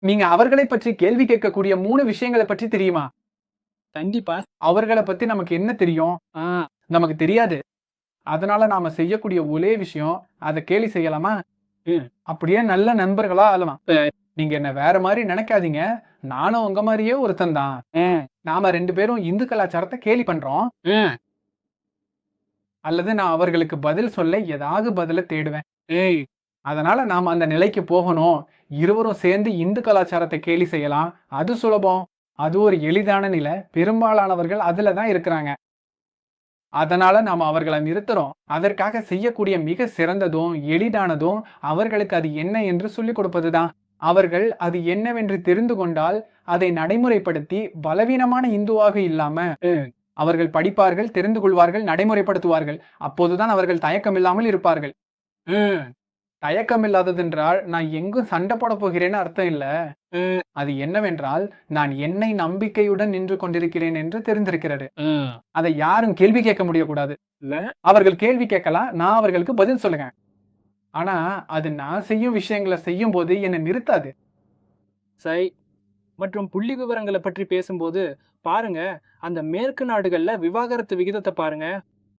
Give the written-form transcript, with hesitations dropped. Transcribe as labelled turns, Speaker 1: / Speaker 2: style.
Speaker 1: நீங்க அவர்களை பற்றி கேள்வி கேட்கக்கூடிய 3 விஷயங்கள பற்றி தெரியுமா?
Speaker 2: கண்டிப்பா.
Speaker 1: அவர்கள பத்தி நமக்கு என்ன தெரியும்?
Speaker 2: ஆ.
Speaker 1: நமக்கு தெரியாது. அதனால நாம செய்யக்கூடிய ஒரே விஷயம், அத கேலி செய்யலாமா?
Speaker 2: ம்.
Speaker 1: அப்படியே நல்ல நண்பர்களா ஆகலாம்.
Speaker 2: சரி.
Speaker 1: நீங்க என்ன வேற மாரி நெனைக்காதீங்க. நானும் உங்க மாரியே ஒருத்தன் தான்.
Speaker 2: ம்.
Speaker 1: நாம 2 பேரும் இந்து கலாச்சாரத்த கேலி பண்றோம்.
Speaker 2: ம்.
Speaker 1: அல்லது நான் அவர்களுக்கு பதில் சொல்ல ஏதாவது பதில தேடுவேன்.
Speaker 2: ஏய்.
Speaker 1: அதனால நாம அந்த நிலைக்கு போகணும். இருவரும் சேர்ந்து இந்து கலாச்சாரத்த கேலி செய்யலாம். அது சுலபம். அது ஒரு எளிதான நிலை. பெரும்பாலானவர்கள் அதுல தான் இருக்கிறாங்க. அதனால நாம அவர்கள நிறுத்துறோம். அதற்காக செய்யக்கூடிய மிக சிறந்ததும், எளிதானதும் அவர்களுக்கு அது என்ன என்று சொல்லிக் கொடுப்பது தான். அவர்கள் அது என்னவென்று தெரிந்து கொண்டால், அதை நடைமுறைப்படுத்தி பலவீனமான இந்துவாக இல்லாம,
Speaker 2: ம்.
Speaker 1: அவர்கள் படிப்பார்கள், தெரிந்து கொள்வார்கள், நடைமுறைப்படுத்துவார்கள். அப்போதுதான் அவர்கள் தயக்கமில்லாமல் இருப்பார்கள்.
Speaker 2: ம்.
Speaker 1: தயக்கம் இல்லாததென்றால், நான் எங்கும் சண்ட போடப் போகிறேன்னு அர்த்தம் இல்ல.
Speaker 2: ம்.
Speaker 1: அது என்னவென்றால், நான் என்னை நம்பிக்கையுடன் நின்று கொண்டிருக்கிறேன் என்று தெரிந்திருக்கிறது.
Speaker 2: ம்.
Speaker 1: அதை யாரும் கேள்வி கேட்க முடியக்கூடாது.
Speaker 2: இல்ல.
Speaker 1: அவர்கள் கேள்வி கேட்கலாம். நான் அவர்களுக்கு பதில் சொல்லுவேன். ஆனா, அது நான் செய்யும் விஷயங்கள செய்யும்போது என்ன நிறுத்தாது.
Speaker 2: சை. மற்றும் புள்ளி விவரங்கள பற்றி பேசும்போது, பாருங்க, அந்த மேற்கு நாடுகள்ல விவாகரத்து விகிதத்த பாருங்க.